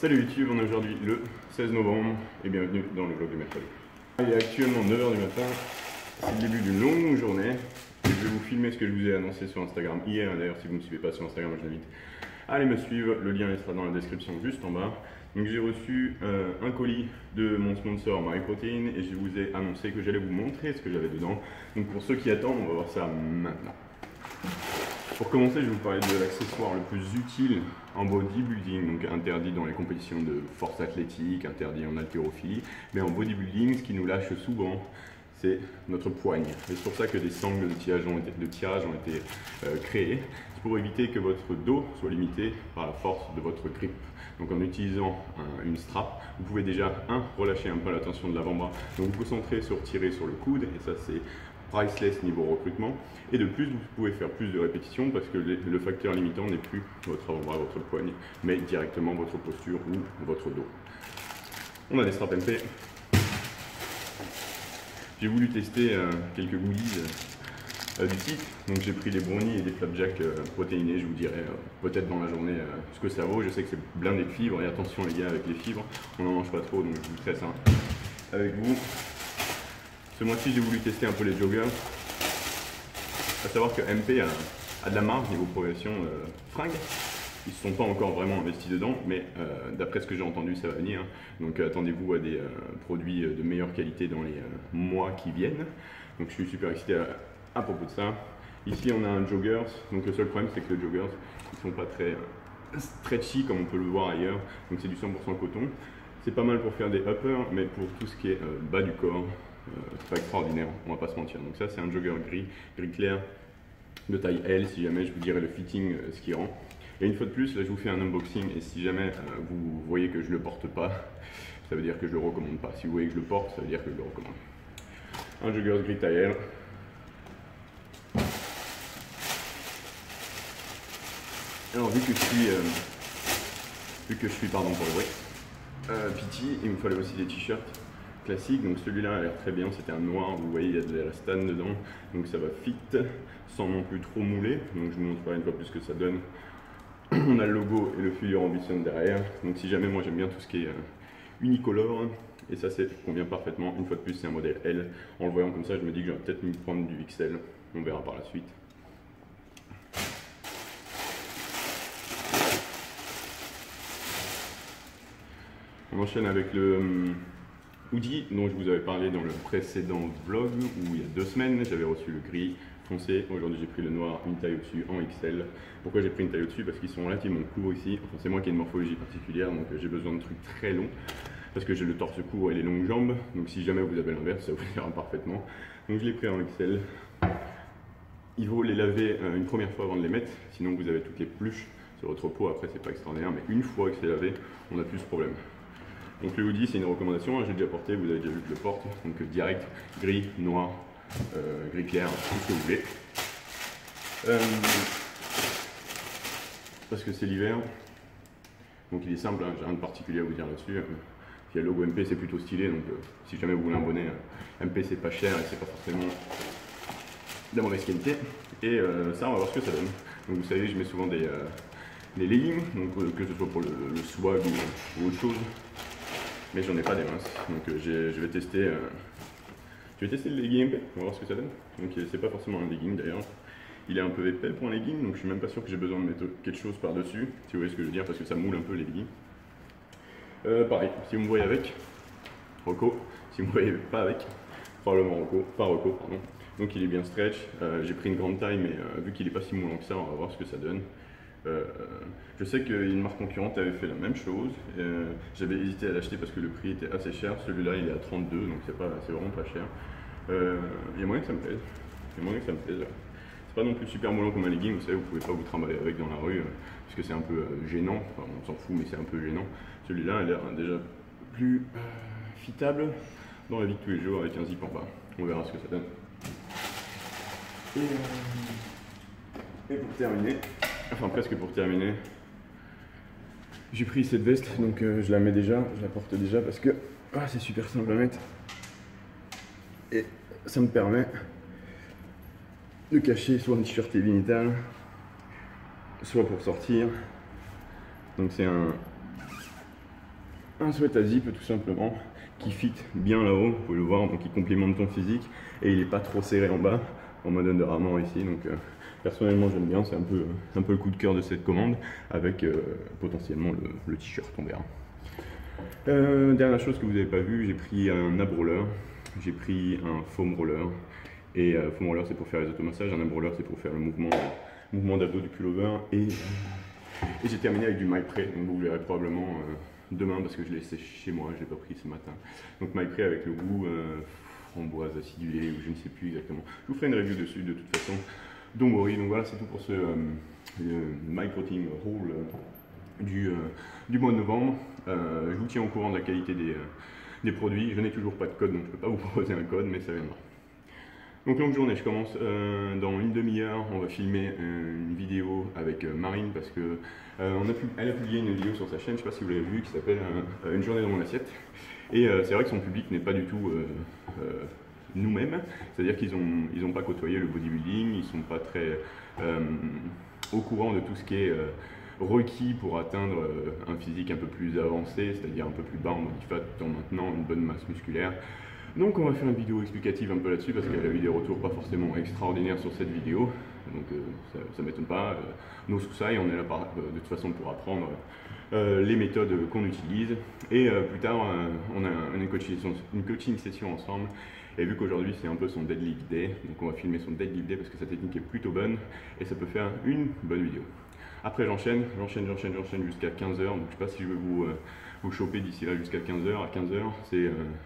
Salut YouTube, on est aujourd'hui le 16 novembre et bienvenue dans le vlog du mercredi. Il est actuellement 9h du matin, c'est le début d'une longue journée et je vais vous filmer ce que je vous ai annoncé sur Instagram hier. D'ailleurs, si vous ne me suivez pas sur Instagram, je vous invite à aller me suivre, le lien sera dans la description juste en bas. Donc j'ai reçu un colis de mon sponsor MyProtein et je vous ai annoncé que j'allais vous montrer ce que j'avais dedans. Donc pour ceux qui attendent, on va voir ça maintenant. Pour commencer, je vais vous parler de l'accessoire le plus utile en bodybuilding, donc interdit dans les compétitions de force athlétique, interdit en haltérophilie, mais en bodybuilding, ce qui nous lâche souvent, c'est notre poigne. C'est pour ça que des sangles de tirage ont été créées. C'est pour éviter que votre dos soit limité par la force de votre grip. Donc en utilisant une strap, vous pouvez déjà, relâcher un peu la tension de l'avant-bras, donc vous concentrer sur tirer sur le coude, et ça c'est priceless niveau recrutement. Et de plus, vous pouvez faire plus de répétitions parce que le facteur limitant n'est plus votre avant-bras, votre poigne, mais directement votre posture ou votre dos. On a des straps MP. J'ai voulu tester quelques goodies du site, donc j'ai pris des brownies et des flapjacks protéinés. Je vous dirai peut-être dans la journée ce que ça vaut. Je sais que c'est blindé de fibres, et attention les gars avec les fibres, on n'en mange pas trop, donc je vous ferai ça avec vous. Ce mois-ci, j'ai voulu tester un peu les joggers. À savoir que MP a de la marge niveau progression fringues. Ils ne se sont pas encore vraiment investis dedans, mais d'après ce que j'ai entendu, ça va venir. Donc attendez-vous à des produits de meilleure qualité dans les mois qui viennent. Donc je suis super excité à propos de ça. Ici, on a un joggers. Donc le seul problème, c'est que les joggers, ils ne sont pas très stretchy comme on peut le voir ailleurs. Donc c'est du 100% coton. C'est pas mal pour faire des uppers, mais pour tout ce qui est bas du corps, c'est pas extraordinaire, on va pas se mentir. Donc ça c'est un jogger gris clair de taille L. Si jamais, je vous dirai le fitting, ce qui rend. Et une fois de plus, là je vous fais un unboxing, et si jamais vous voyez que je le porte pas, ça veut dire que je le recommande pas. Si vous voyez que je le porte, ça veut dire que je le recommande. Un jogger gris taille L. Alors vu que je suis pardon pour le bruit, PT, il me fallait aussi des t-shirts classique. Donc celui-là a l'air très bien, c'était un noir, vous voyez il y a de l'élastane dedans, donc ça va fit sans non plus trop mouler. Donc je vous montrerai une fois plus ce que ça donne. On a le logo et le fil Ambition derrière, donc si jamais, moi j'aime bien tout ce qui est unicolore, et ça convient parfaitement. Une fois de plus, c'est un modèle L. En le voyant comme ça, je me dis que j'aurais peut-être me prendre du XL, on verra par la suite. On enchaîne avec le hoodie dont je vous avais parlé dans le précédent vlog, où il y a 2 semaines, j'avais reçu le gris foncé. Aujourd'hui, j'ai pris le noir, une taille au-dessus, en XL. Pourquoi j'ai pris une taille au-dessus? Parce qu'ils sont relativement courts ici. Enfin, c'est moi qui ai une morphologie particulière, donc j'ai besoin de trucs très longs, parce que j'ai le torse court et les longues jambes. Donc si jamais vous avez l'inverse, ça vous ira parfaitement. Donc je l'ai pris en XL. Il faut les laver une première fois avant de les mettre, sinon vous avez toutes les pluches sur votre peau. Après, c'est pas extraordinaire, mais une fois que c'est lavé, on n'a plus ce problème. Donc le hoodie, c'est une recommandation, j'ai déjà porté, vous avez déjà vu que je le porte. Donc direct, gris, noir, gris clair, tout ce que vous voulez. Parce que c'est l'hiver. Donc il est simple, hein, j'ai rien de particulier à vous dire là-dessus. Il y a le logo MP, c'est plutôt stylé, donc si jamais vous voulez un bonnet, MP c'est pas cher et c'est pas forcément de mauvaise qualité. Et ça, on va voir ce que ça donne. Donc vous savez, je mets souvent des leggings, donc que ce soit pour le swag ou autre chose. Mais j'en ai pas des minces, donc je vais tester le legging MP, on va voir ce que ça donne. Donc c'est pas forcément un legging d'ailleurs, il est un peu épais pour un legging, donc je suis même pas sûr que j'ai besoin de mettre quelque chose par dessus, si vous voyez ce que je veux dire, parce que ça moule un peu les leggings. Pareil, si vous me voyez avec, Rocco, si vous me voyez pas avec, probablement Rocco, pas Rocco, pardon. Donc il est bien stretch, j'ai pris une grande taille, mais vu qu'il est pas si moulant que ça, on va voir ce que ça donne. Je sais qu'une marque concurrente avait fait la même chose. J'avais hésité à l'acheter parce que le prix était assez cher. Celui-là, il est à 32, donc c'est vraiment pas cher. Il y a moyen que ça me plaise. C'est pas non plus super moulant comme un legging. Vous savez, vous pouvez pas vous trimballer avec dans la rue parce que c'est un peu gênant. Enfin, on s'en fout, mais c'est un peu gênant. Celui-là a l'air déjà plus fitable dans la vie de tous les jours avec un zip en bas. On verra ce que ça donne. Et pour terminer, enfin presque pour terminer, j'ai pris cette veste, donc je la mets déjà, je la porte déjà parce que c'est super simple à mettre et ça me permet de cacher soit un t-shirt heavy metal, soit pour sortir. Donc c'est un un sweat à zip tout simplement qui fit bien là-haut, vous pouvez le voir, donc il complimente ton physique et il n'est pas trop serré en bas en mode Under Armour ici. Donc personnellement j'aime bien, c'est un peu le coup de cœur de cette commande avec potentiellement le t-shirt, on verra. Dernière chose que vous n'avez pas vu, j'ai pris un ab roller, j'ai pris un foam roller. Et foam roller c'est pour faire les automassages, un ab roller c'est pour faire le mouvement d'abdos du pullover. Et j'ai terminé avec du MyPre, donc vous verrez probablement demain parce que je l'ai laissé chez moi, je ne l'ai pas pris ce matin. Donc MyPre avec le goût framboise acidulée ou je ne sais plus exactement. Je vous ferai une review dessus de toute façon. Don't worry, donc voilà c'est tout pour ce MyProtein Roll du mois de novembre. Je vous tiens au courant de la qualité des produits. Je n'ai toujours pas de code donc je ne peux pas vous proposer un code mais ça viendra. Donc longue journée, je commence dans une demi-heure, on va filmer une vidéo avec Marine parce que elle a publié une vidéo sur sa chaîne, je ne sais pas si vous l'avez vu, qui s'appelle Une journée dans mon assiette. Et c'est vrai que son public n'est pas du tout nous-mêmes, c'est-à-dire qu'ils n'ont pas côtoyé le bodybuilding, ils ne sont pas très au courant de tout ce qui est requis pour atteindre un physique un peu plus avancé, c'est-à-dire un peu plus bas en body fat tout en maintenant une bonne masse musculaire. Donc on va faire une vidéo explicative un peu là-dessus parce qu'elle a eu des retours pas forcément extraordinaires sur cette vidéo. Donc ça ne m'étonne pas. No Susai, on est là de toute façon pour apprendre les méthodes qu'on utilise. Et plus tard, on a une coaching session ensemble. Et vu qu'aujourd'hui c'est un peu son deadlift day, donc on va filmer son deadlift day parce que sa technique est plutôt bonne et ça peut faire une bonne vidéo. Après j'enchaîne jusqu'à 15h, donc je ne sais pas si je vais vous choper d'ici là jusqu'à 15h. À 15h,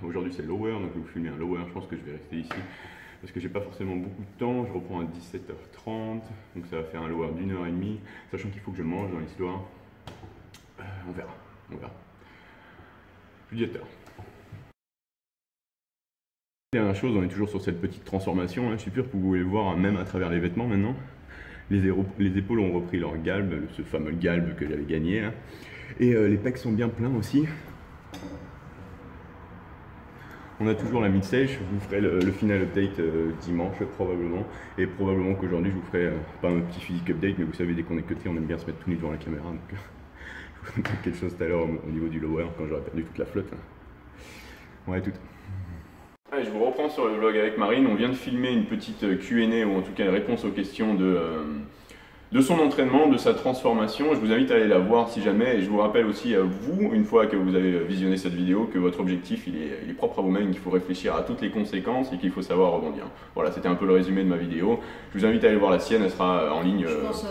aujourd'hui c'est lower, donc je vais vous filmer un lower, je pense que je vais rester ici parce que j'ai pas forcément beaucoup de temps. Je reprends à 17h30, donc ça va faire un lower d'1h30, sachant qu'il faut que je mange dans l'histoire. On verra. Je vous dis à tout à l'heure. Dernière chose, on est toujours sur cette petite transformation, hein. Je suis sûr que vous pouvez le voir même à travers les vêtements maintenant. Les épaules ont repris leur galbe, ce fameux galbe que j'avais gagné là. Et les pecs sont bien pleins aussi. On a toujours la mid-stage, je vous ferai le final update dimanche probablement. Et probablement qu'aujourd'hui je vous ferai pas un petit physique update, mais vous savez dès qu'on est cuté on aime bien se mettre tout nu devant la caméra. Donc je vous ferai quelque chose tout à l'heure au niveau du lower quand j'aurai perdu toute la flotte. Ouais, tout. Allez, je vous reprends sur le vlog avec Marine. On vient de filmer une petite Q&A ou en tout cas une réponse aux questions de son entraînement, de sa transformation. Je vous invite à aller la voir si jamais. Et je vous rappelle aussi à vous, une fois que vous avez visionné cette vidéo, que votre objectif il est propre à vous-même, qu'il faut réfléchir à toutes les conséquences et qu'il faut savoir rebondir. Voilà, c'était un peu le résumé de ma vidéo. Je vous invite à aller voir la sienne, elle sera en ligne. Je pense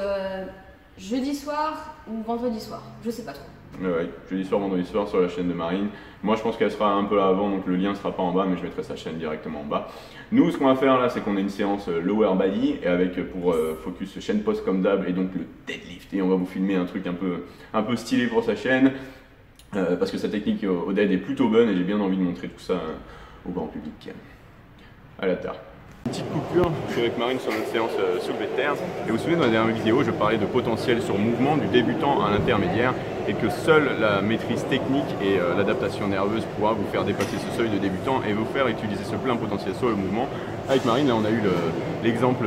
jeudi soir ou vendredi soir, je sais pas trop. Ouais, jeudi soir, vendredi soir sur la chaîne de Marine. Moi je pense qu'elle sera un peu là avant, donc le lien sera pas en bas, mais je mettrai sa chaîne directement en bas. Nous, ce qu'on va faire là, c'est qu'on a une séance lower body et avec pour focus chaîne post comme d'hab et donc le deadlift. Et on va vous filmer un truc un peu stylé pour sa chaîne parce que sa technique au dead est plutôt bonne et j'ai bien envie de montrer tout ça au grand public. À la tard. Petite coupure, je suis avec Marine sur notre séance soulevé de terre. Et vous vous souvenez, dans la dernière vidéo, je parlais de potentiel sur mouvement du débutant à l'intermédiaire et que seule la maîtrise technique et l'adaptation nerveuse pourra vous faire dépasser ce seuil de débutant et vous faire utiliser ce plein potentiel sur le mouvement. Avec Marine, là on a eu l'exemple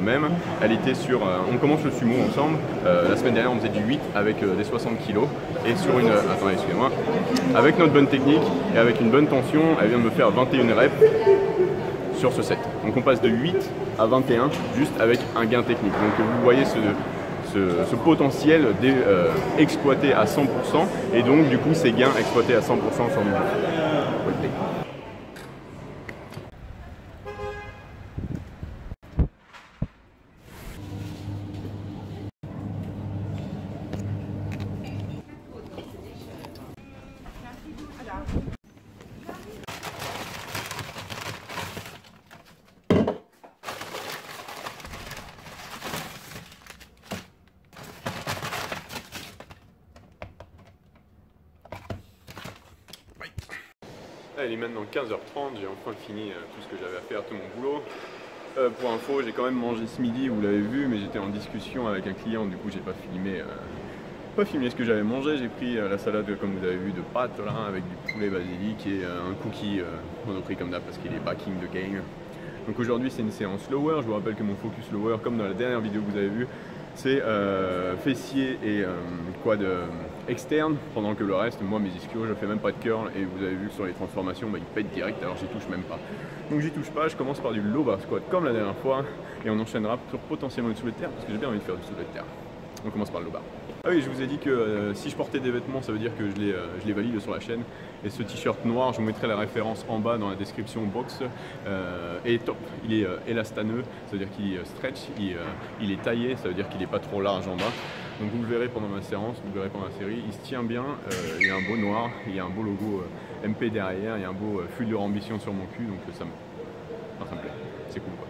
même. Elle était sur, on commence le sumo ensemble. La semaine dernière, on faisait du 8 avec des 60 kg et sur une, attendez, excusez-moi, avec notre bonne technique et avec une bonne tension, elle vient de me faire 21 reps sur ce set. Donc on passe de 8 à 21 juste avec un gain technique. Donc vous voyez ce potentiel exploité à 100% et donc du coup ces gains exploités à 100% sur le mouvement. Il est maintenant 15h30, j'ai enfin fini tout ce que j'avais à faire, tout mon boulot. Pour info, j'ai quand même mangé ce midi, vous l'avez vu, mais j'étais en discussion avec un client, du coup j'ai pas filmé ce que j'avais mangé. J'ai pris la salade, comme vous avez vu, de pâtes là, avec du poulet basilic et un cookie Monoprix comme d'hab parce qu'il est backing the game. Donc aujourd'hui c'est une séance lower, je vous rappelle que mon focus lower, comme dans la dernière vidéo que vous avez vue, c'est fessier et quad externe, pendant que le reste, moi mes ischios, je fais même pas de curl et vous avez vu que sur les transformations, bah, ils pètent direct, alors j'y touche même pas. Donc j'y touche pas, je commence par du low bar squat comme la dernière fois et on enchaînera sur potentiellement une soulevé de terre parce que j'ai bien envie de faire du soulevé de terre. On commence par le low bar. Ah oui, je vous ai dit que si je portais des vêtements, ça veut dire que je les valide sur la chaîne. Et ce t-shirt noir, je vous mettrai la référence en bas dans la description box. Est top, il est élastaneux, ça veut dire qu'il stretch, il est taillé, ça veut dire qu'il n'est pas trop large en bas. Donc vous le verrez pendant ma séance, vous le verrez pendant la série, il se tient bien, il y a un beau noir, il y a un beau logo MP derrière, il y a un beau Fuller Ambition sur mon cul, donc ça me plaît, c'est cool quoi.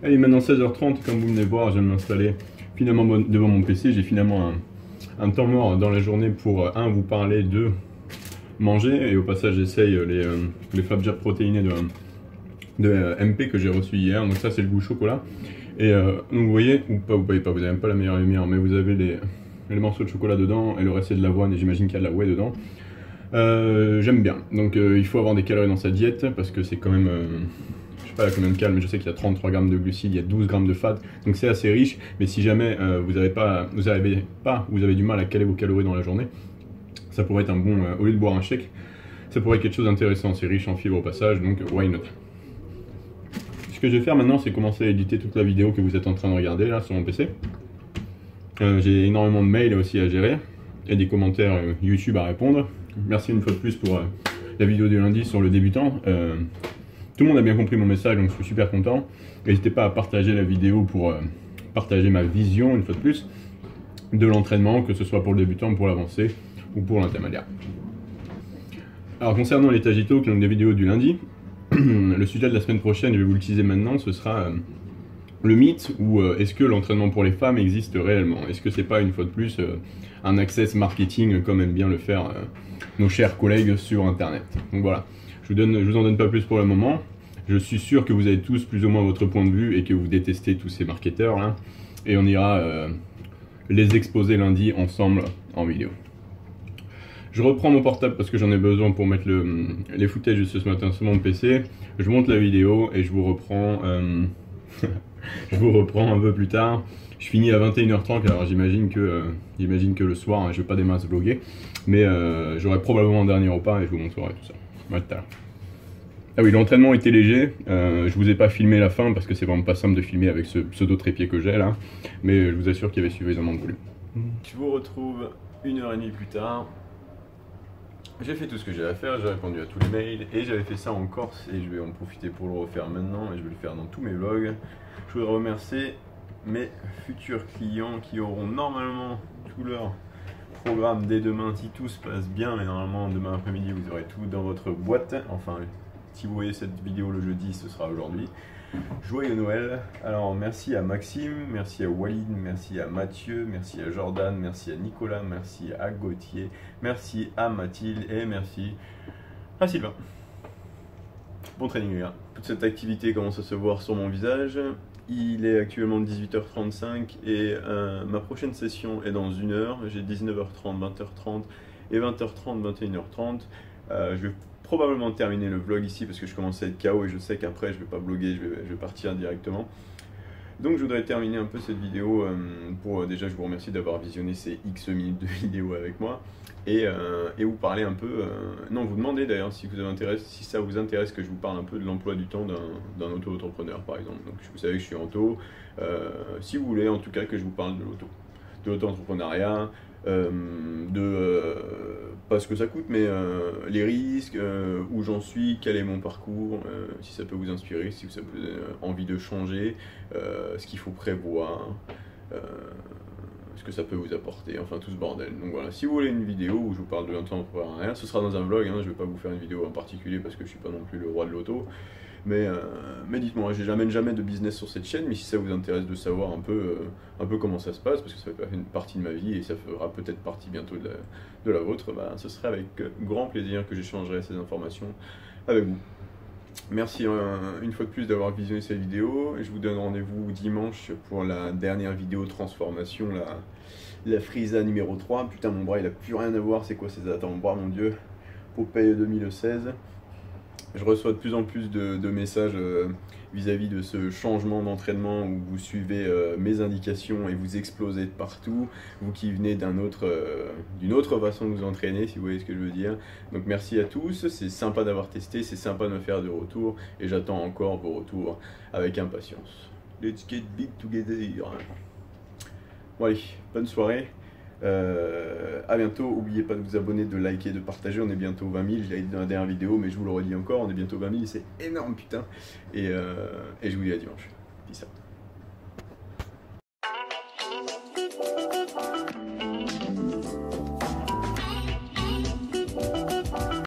Allez, maintenant 16h30, comme vous venez de voir, je viens de m'installer finalement devant mon PC. J'ai finalement un temps mort dans la journée pour, vous parler de manger. Et au passage, j'essaye les Flapjacks protéinés de MP que j'ai reçu hier. Donc ça, c'est le goût chocolat. Et donc vous voyez, ou pas, vous voyez pas, vous n'avez même pas la meilleure lumière, mais vous avez les morceaux de chocolat dedans et le reste c'est de l'avoine et j'imagine qu'il y a de la whey dedans. J'aime bien. Donc il faut avoir des calories dans sa diète parce que c'est quand même... je sais pas combien de calories, mais je sais qu'il y a 33 grammes de glucides, il y a 12 grammes de fat, donc c'est assez riche. Mais si jamais vous avez du mal à caler vos calories dans la journée, ça pourrait être un bon, au lieu de boire un shake, ça pourrait être quelque chose d'intéressant. C'est riche en fibres au passage, donc why not. Ce que je vais faire maintenant, c'est commencer à éditer toute la vidéo que vous êtes en train de regarder là sur mon PC. J'ai énormément de mails aussi à gérer et des commentaires YouTube à répondre. Merci une fois de plus pour la vidéo du lundi sur le débutant. Tout le monde a bien compris mon message, donc je suis super content. N'hésitez pas à partager la vidéo pour partager ma vision, une fois de plus, de l'entraînement, que ce soit pour le débutant, pour l'avancé ou pour l'intermédiaire. Alors concernant les Tagi Talk, donc des vidéos du lundi, le sujet de la semaine prochaine, je vais vous le teaser maintenant, ce sera le mythe ou est-ce que l'entraînement pour les femmes existe réellement? Est-ce que c'est pas une fois de plus un access marketing comme aiment bien le faire nos chers collègues sur internet? Donc voilà. Je vous en donne pas plus pour le moment. Je suis sûr que vous avez tous plus ou moins votre point de vue et que vous détestez tous ces marketeurs là. Et on ira les exposer lundi ensemble en vidéo. Je reprends mon portable parce que j'en ai besoin pour mettre les footages de ce matin sur mon PC. Je monte la vidéo et je vous reprends, je vous reprends un peu plus tard. Je finis à 21h30, alors j'imagine que le soir, hein, je vais pas des masses vlogger, mais j'aurai probablement un dernier repas et je vous montrerai tout ça. À tout à l'heure. Ah oui, l'entraînement était léger, je vous ai pas filmé la fin parce que c'est vraiment pas simple de filmer avec ce pseudo trépied que j'ai là, mais je vous assure qu'il y avait suffisamment de volume. Je vous retrouve 1h30 plus tard. J'ai fait tout ce que j'ai à faire, j'ai répondu à tous les mails et j'avais fait ça en Corse et je vais en profiter pour le refaire maintenant et je vais le faire dans tous mes vlogs. Je voudrais remercier mes futurs clients qui auront normalement tout leur programme dès demain si tout se passe bien, mais normalement demain après-midi vous aurez tout dans votre boîte. Enfin, si vous voyez cette vidéo le jeudi, ce sera aujourd'hui. Joyeux Noël. Alors merci à Maxime, merci à Walid, merci à Mathieu, merci à Jordan, merci à Nicolas, merci à Gauthier, merci à Mathilde et merci à Sylvain. Bon training les gars. Toute cette activité commence à se voir sur mon visage. Il est actuellement 18h35 et ma prochaine session est dans 1 heure. J'ai 19h30, 20h30 et 20h30, 21h30. Je vais probablement terminer le vlog ici parce que je commence à être KO et je sais qu'après je vais pas vlogger, je vais partir directement. Donc je voudrais terminer un peu cette vidéo pour déjà je vous remercie d'avoir visionné ces X minutes de vidéo avec moi et vous parler un peu, non vous demandez d'ailleurs si ça vous intéresse que je vous parle un peu de l'emploi du temps d'un auto-entrepreneur par exemple. Donc vous savez que je suis auto, si vous voulez en tout cas que je vous parle de l'auto-entrepreneuriat, pas ce que ça coûte, mais les risques, où j'en suis, quel est mon parcours, si ça peut vous inspirer, si ça peut envie de changer, ce qu'il faut prévoir, ce que ça peut vous apporter, enfin tout ce bordel. Donc voilà, si vous voulez une vidéo où je vous parle de l'entrepreneuriat, ce sera dans un vlog, hein, je vais pas vous faire une vidéo en particulier parce que je suis pas non plus le roi de l'auto. Mais dites-moi, je n'amène jamais de business sur cette chaîne, mais si ça vous intéresse de savoir un peu comment ça se passe, parce que ça fait une partie de ma vie et ça fera peut-être partie bientôt de la vôtre, bah, ce serait avec grand plaisir que j'échangerai ces informations avec vous. Merci une fois de plus d'avoir visionné cette vidéo, et je vous donne rendez-vous dimanche pour la dernière vidéo transformation, la Frieza numéro 3. Putain, mon bras il a plus rien à voir, c'est quoi ces avant-bras, mon dieu, Popeye 2016. Je reçois de plus en plus de messages vis-à-vis de ce changement d'entraînement où vous suivez mes indications et vous explosez de partout, vous qui venez d'une autre façon de vous entraîner, si vous voyez ce que je veux dire. Donc merci à tous, c'est sympa d'avoir testé, c'est sympa de me faire des retours et j'attends encore vos retours avec impatience. Let's get big together. Bon allez, bonne soirée. À bientôt, n'oubliez pas de vous abonner, de liker, de partager, on est bientôt 20 000, je l'avais dit dans la dernière vidéo mais je vous le redis encore, on est bientôt 20 000, c'est énorme putain, et je vous dis à dimanche, peace out.